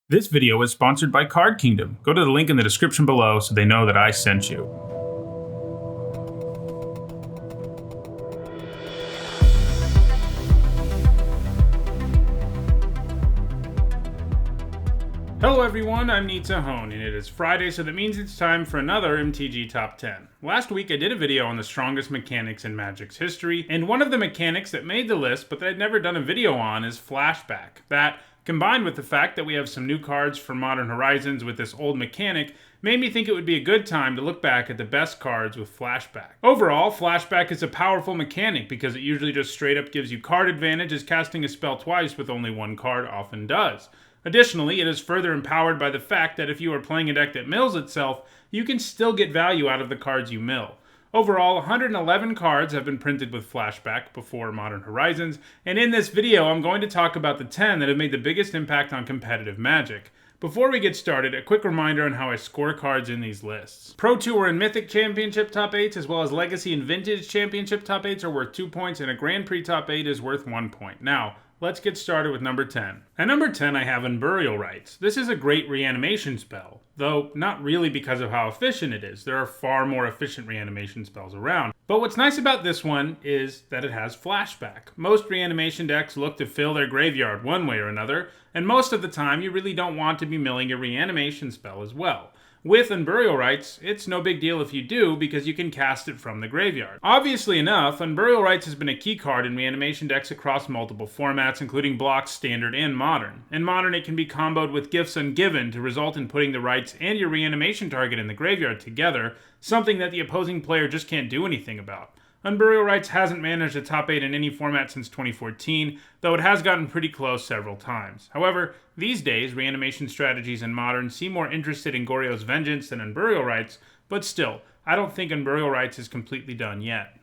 This video is sponsored by Card Kingdom. Go to the link in the description below so they know that I sent you. Hello everyone, I'm Nitsa, and it is Friday, so that means it's time for another MTG Top 10. Last week I did a video on the strongest mechanics in Magic's history, and one of the mechanics that made the list but that I'd never done a video on is Flashback. That, combined with the fact that we have some new cards for Modern Horizons with this old mechanic, made me think it would be a good time to look back at the best cards with Flashback. Overall, Flashback is a powerful mechanic because it usually just straight up gives you card advantage, as casting a spell twice with only one card often does. Additionally, it is further empowered by the fact that if you are playing a deck that mills itself, you can still get value out of the cards you mill. Overall, 111 cards have been printed with Flashback before Modern Horizons, and in this video I'm going to talk about the 10 that have made the biggest impact on competitive Magic. Before we get started, a quick reminder on how I score cards in these lists. Pro Tour and Mythic Championship top 8s, as well as Legacy and Vintage Championship top 8s are worth 2 points, and a Grand Prix top 8 is worth 1 point. Now, let's get started with number 10. At number 10, I have UNBURIAL RITES. This is a great reanimation spell, though not really because of how efficient it is. There are far more efficient reanimation spells around. But what's nice about this one is that it has Flashback. Most reanimation decks look to fill their graveyard one way or another, and most of the time you really don't want to be milling a reanimation spell as well. With UNBURIAL RITES, it's no big deal if you do, because you can cast it from the graveyard. Obviously enough, UNBURIAL RITES has been a key card in reanimation decks across multiple formats, including Block, Standard, and Modern. In Modern, it can be comboed with Gifts Ungiven to result in putting the Rites and your reanimation target in the graveyard together, something that the opposing player just can't do anything about. UNBURIAL RITES hasn't managed a top 8 in any format since 2014, though it has gotten pretty close several times. However, these days, reanimation strategies in Modern seem more interested in Goryo's Vengeance than UNBURIAL RITES, but still, I don't think UNBURIAL RITES is completely done yet.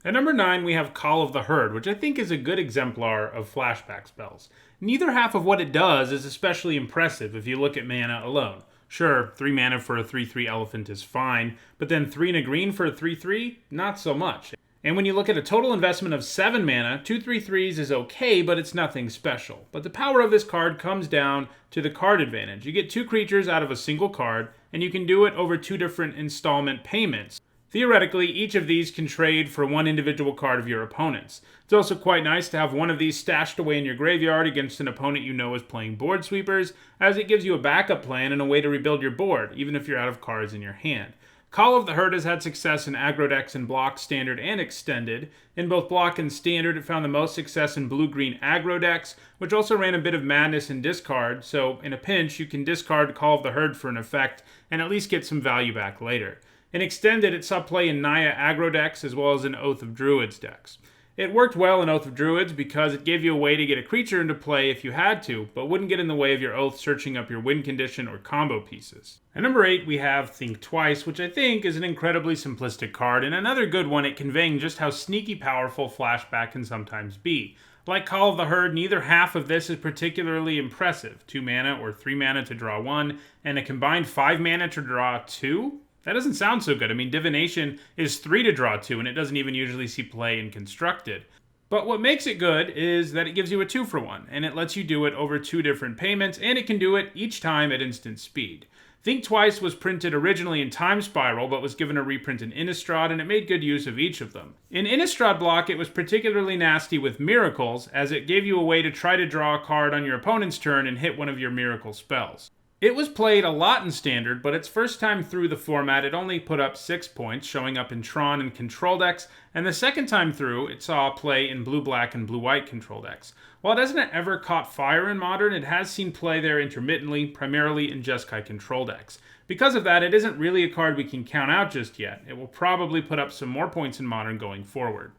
At number 9, we have Call of the Herd, which I think is a good exemplar of Flashback spells. Neither half of what it does is especially impressive if you look at mana alone. Sure, 3 mana for a 3/3 elephant is fine, but then 3 and a green for a 3/3? Not so much. And when you look at a total investment of 7 mana, 2 3/3s is okay, but it's nothing special. But the power of this card comes down to the card advantage. You get 2 creatures out of a single card, and you can do it over 2 different installment payments. Theoretically, each of these can trade for 1 individual card of your opponent's. It's also quite nice to have one of these stashed away in your graveyard against an opponent you know is playing board sweepers, as it gives you a backup plan and a way to rebuild your board, even if you're out of cards in your hand. Call of the Herd has had success in aggro decks in Block, Standard, and Extended. In both Block and Standard, it found the most success in blue-green aggro decks, which also ran a bit of madness in discard, so in a pinch, you can discard Call of the Herd for an effect and at least get some value back later. In Extended, it saw play in Naya aggro decks as well as in Oath of Druids decks. It worked well in Oath of Druids because it gave you a way to get a creature into play if you had to, but wouldn't get in the way of your Oath searching up your win condition or combo pieces. At number 8, we have Think Twice, which I think is an incredibly simplistic card, and another good one at conveying just how sneaky powerful Flashback can sometimes be. Like Call of the Herd, neither half of this is particularly impressive. 2 mana or 3 mana to draw 1, and a combined 5 mana to draw 2? That doesn't sound so good. I mean, Divination is 3 to draw 2, and it doesn't even usually see play in Constructed. But what makes it good is that it gives you a 2-for-1, and it lets you do it over 2 different payments, and it can do it each time at instant speed. Think Twice was printed originally in Time Spiral, but was given a reprint in Innistrad, and it made good use of each of them. In Innistrad Block, it was particularly nasty with Miracles, as it gave you a way to try to draw a card on your opponent's turn and hit one of your Miracle spells. It was played a lot in Standard, but its first time through the format, it only put up 6 points, showing up in Tron and Control decks, and the second time through, it saw play in Blue-Black and Blue-White Control decks. While it hasn't ever caught fire in Modern, it has seen play there intermittently, primarily in Jeskai Control decks. Because of that, it isn't really a card we can count out just yet. It will probably put up some more points in Modern going forward.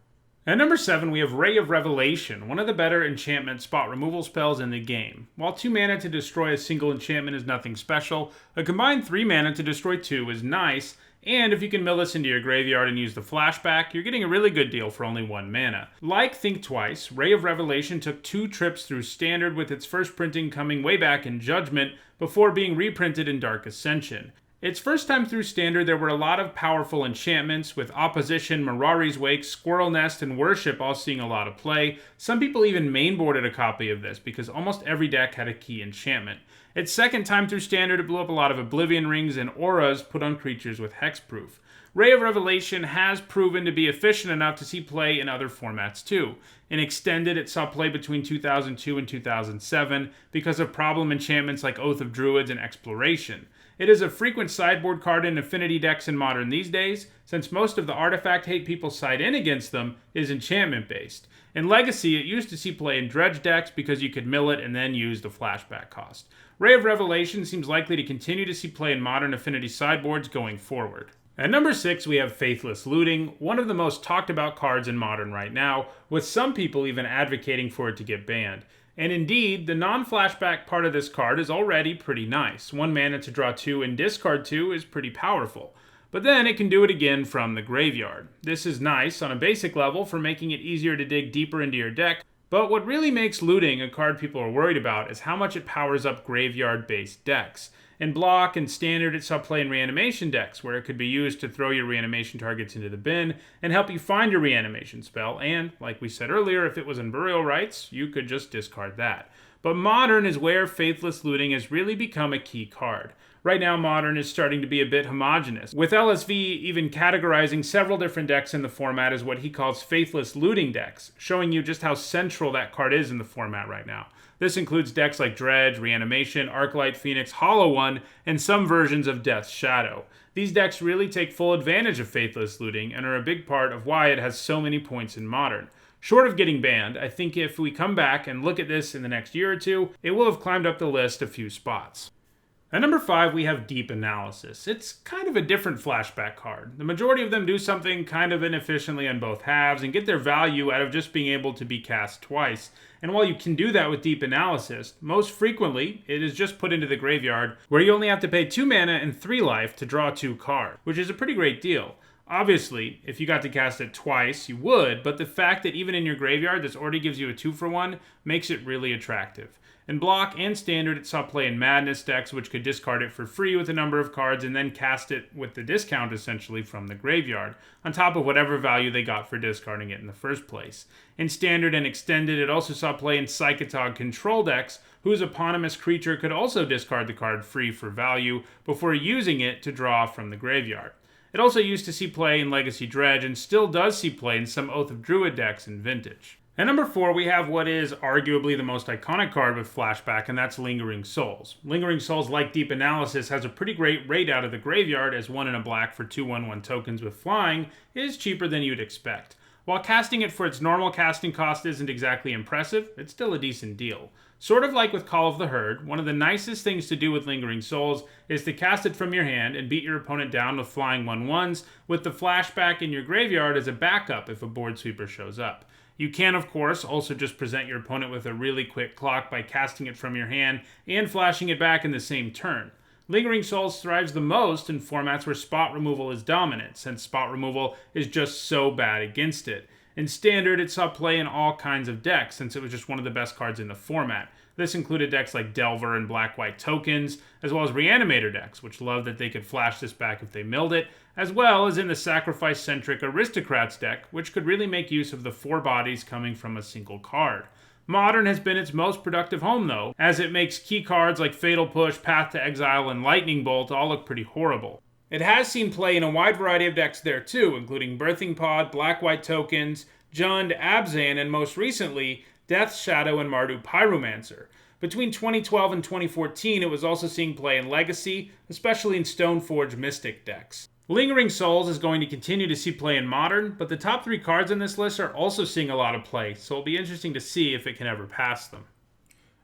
At number 7, we have Ray of Revelation, one of the better enchantment spot removal spells in the game. While 2 mana to destroy a single enchantment is nothing special, a combined 3 mana to destroy 2 is nice, and if you can mill this into your graveyard and use the Flashback, you're getting a really good deal for only 1 mana. Like Think Twice, Ray of Revelation took 2 trips through Standard, with its first printing coming way back in Judgment, before being reprinted in Dark Ascension. Its first time through Standard, there were a lot of powerful enchantments, with Opposition, Mirari's Wake, Squirrel Nest, and Worship all seeing a lot of play. Some people even mainboarded a copy of this, because almost every deck had a key enchantment. Its second time through Standard, it blew up a lot of Oblivion Rings and Auras put on creatures with hexproof. Ray of Revelation has proven to be efficient enough to see play in other formats too. In Extended, it saw play between 2002 and 2007 because of problem enchantments like Oath of Druids and Exploration. It is a frequent sideboard card in Affinity decks in Modern these days, since most of the artifact hate people side in against them is enchantment based. In Legacy, it used to see play in Dredge decks because you could mill it and then use the flashback cost. Ray of Revelation seems likely to continue to see play in Modern Affinity sideboards going forward. At number 6, we have Faithless Looting, one of the most talked about cards in Modern right now, with some people even advocating for it to get banned. And indeed, the non-flashback part of this card is already pretty nice. 1 mana to draw 2 and discard 2 is pretty powerful. But then it can do it again from the graveyard. This is nice on a basic level for making it easier to dig deeper into your deck, but what really makes Looting a card people are worried about is how much it powers up graveyard-based decks. In Block and Standard, it saw play in reanimation decks, where it could be used to throw your reanimation targets into the bin and help you find your reanimation spell, and, like we said earlier, if it was in Burial Rites, you could just discard that. But Modern is where Faithless Looting has really become a key card. Right now, Modern is starting to be a bit homogenous, with LSV even categorizing several different decks in the format as what he calls Faithless Looting decks, showing you just how central that card is in the format right now. This includes decks like Dredge, Reanimation, Arclight Phoenix, Hollow One, and some versions of Death's Shadow. These decks really take full advantage of Faithless Looting and are a big part of why it has so many points in Modern. Short of getting banned, I think if we come back and look at this in the next year or two, it will have climbed up the list a few spots. At number 5, we have Deep Analysis. It's kind of a different flashback card. The majority of them do something kind of inefficiently on both halves and get their value out of just being able to be cast twice. And while you can do that with Deep Analysis, most frequently it is just put into the graveyard where you only have to pay 2 mana and 3 life to draw 2 cards, which is a pretty great deal. Obviously, if you got to cast it twice, you would, but the fact that even in your graveyard this already gives you a 2-for-1 makes it really attractive. In Block and Standard, it saw play in Madness decks, which could discard it for free with a number of cards and then cast it with the discount essentially from the graveyard, on top of whatever value they got for discarding it in the first place. In Standard and Extended, it also saw play in Psychotog control decks, whose eponymous creature could also discard the card free for value before using it to draw from the graveyard. It also used to see play in Legacy Dredge and still does see play in some Oath of Druid decks in Vintage. At number 4, we have what is arguably the most iconic card with Flashback, and that's Lingering Souls. Lingering Souls, like Deep Analysis, has a pretty great rate out of the graveyard, as 1 and a black for 2/1/1 tokens with flying is cheaper than you'd expect. While casting it for its normal casting cost isn't exactly impressive, it's still a decent deal. Sort of like with Call of the Herd, one of the nicest things to do with Lingering Souls is to cast it from your hand and beat your opponent down with flying 1/1s, with the Flashback in your graveyard as a backup if a board sweeper shows up. You can, of course, also just present your opponent with a really quick clock by casting it from your hand and flashing it back in the same turn. Lingering Souls thrives the most in formats where spot removal is dominant, since spot removal is just so bad against it. In Standard, it saw play in all kinds of decks, since it was just one of the best cards in the format. This included decks like Delver and Black-White Tokens, as well as Reanimator decks, which loved that they could flash this back if they milled it, as well as in the sacrifice-centric Aristocrats deck, which could really make use of the 4 bodies coming from a single card. Modern has been its most productive home, though, as it makes key cards like Fatal Push, Path to Exile, and Lightning Bolt all look pretty horrible. It has seen play in a wide variety of decks there too, including Birthing Pod, Black-White Tokens, Jund, Abzan, and most recently, Death's Shadow and Mardu Pyromancer. Between 2012 and 2014, it was also seeing play in Legacy, especially in Stoneforge Mystic decks. Lingering Souls is going to continue to see play in Modern, but the top 3 cards on this list are also seeing a lot of play, so it'll be interesting to see if it can ever pass them.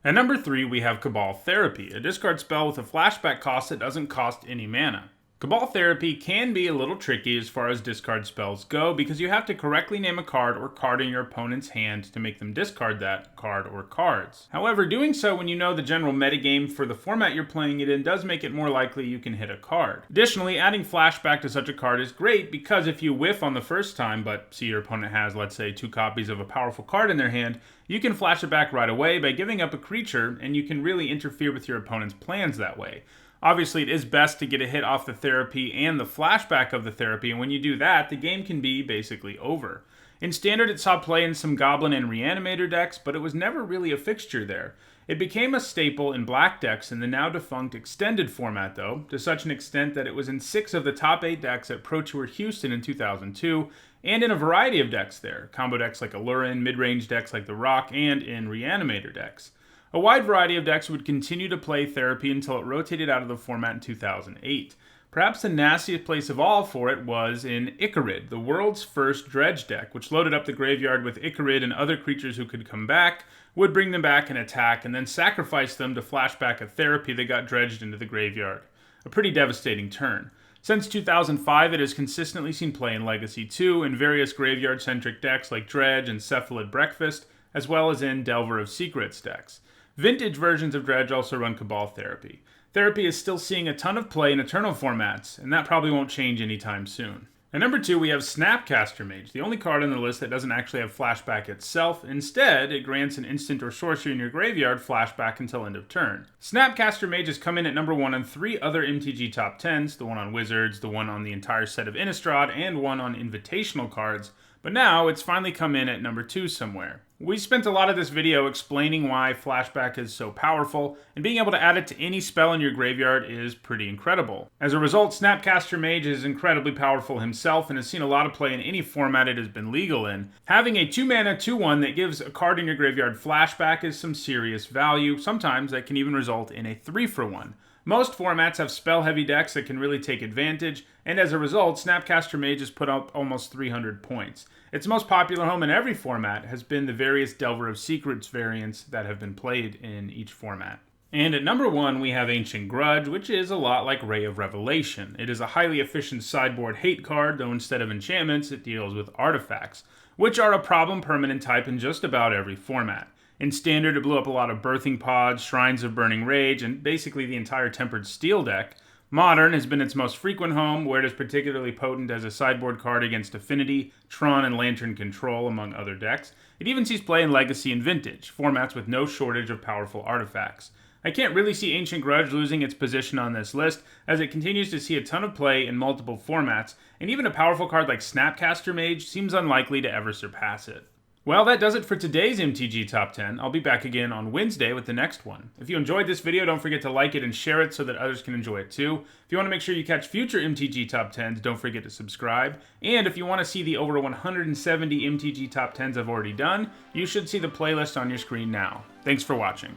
At number 3, we have Cabal Therapy, a discard spell with a flashback cost that doesn't cost any mana. Cabal Therapy can be a little tricky as far as discard spells go because you have to correctly name a card or card in your opponent's hand to make them discard that card or cards. However, doing so when you know the general metagame for the format you're playing it in does make it more likely you can hit a card. Additionally, adding flashback to such a card is great because if you whiff on the first time but see your opponent has, let's say, 2 copies of a powerful card in their hand, you can flash it back right away by giving up a creature, and you can really interfere with your opponent's plans that way. Obviously, it is best to get a hit off the therapy and the flashback of the therapy, and when you do that, the game can be basically over. In Standard, it saw play in some Goblin and Reanimator decks, but it was never really a fixture there. It became a staple in black decks in the now defunct Extended format though, to such an extent that it was in 6 of the top 8 decks at Pro Tour Houston in 2002, and in a variety of decks there, combo decks like Alurin, mid-range decks like the Rock, and in Reanimator decks. A wide variety of decks would continue to play Therapy until it rotated out of the format in 2008. Perhaps the nastiest place of all for it was in Icarid, the world's first dredge deck, which loaded up the graveyard with Icarid and other creatures who could come back, would bring them back and attack, and then sacrifice them to flashback a Therapy that got dredged into the graveyard. A pretty devastating turn. Since 2005, it has consistently seen play in Legacy 2 in various graveyard-centric decks like Dredge and Cephalid Breakfast, as well as in Delver of Secrets decks. Vintage versions of Dredge also run Cabal Therapy. Therapy is still seeing a ton of play in Eternal formats, and that probably won't change anytime soon. At number 2, we have Snapcaster Mage, the only card on the list that doesn't actually have flashback itself. Instead, it grants an instant or sorcery in your graveyard flashback until end of turn. Snapcaster Mage has come in at number 1 on 3 other MTG top 10s, the one on Wizards, the one on the entire set of Innistrad, and one on Invitational cards, but now it's finally come in at number 2 somewhere. We spent a lot of this video explaining why flashback is so powerful, and being able to add it to any spell in your graveyard is pretty incredible. As a result, Snapcaster Mage is incredibly powerful himself and has seen a lot of play in any format it has been legal in. Having a 2-mana 2/1 that gives a card in your graveyard flashback is some serious value. Sometimes that can even result in a 3-for-1. Most formats have spell-heavy decks that can really take advantage, and as a result, Snapcaster Mage has put up almost 300 points. Its most popular home in every format has been the various Delver of Secrets variants that have been played in each format. And at number 1, we have Ancient Grudge, which is a lot like Ray of Revelation. It is a highly efficient sideboard hate card, though instead of enchantments, it deals with artifacts, which are a problem permanent type in just about every format. In Standard, it blew up a lot of Birthing Pods, Shrines of Burning Rage, and basically the entire Tempered Steel deck. Modern has been its most frequent home, where it is particularly potent as a sideboard card against Affinity, Tron, and Lantern Control, among other decks. It even sees play in Legacy and Vintage, formats with no shortage of powerful artifacts. I can't really see Ancient Grudge losing its position on this list, as it continues to see a ton of play in multiple formats, and even a powerful card like Snapcaster Mage seems unlikely to ever surpass it. Well, that does it for today's MTG Top 10. I'll be back again on Wednesday with the next one. If you enjoyed this video, don't forget to like it and share it so that others can enjoy it too. If you want to make sure you catch future MTG Top 10s, don't forget to subscribe. And if you want to see the over 170 MTG Top 10s I've already done, you should see the playlist on your screen now. Thanks for watching.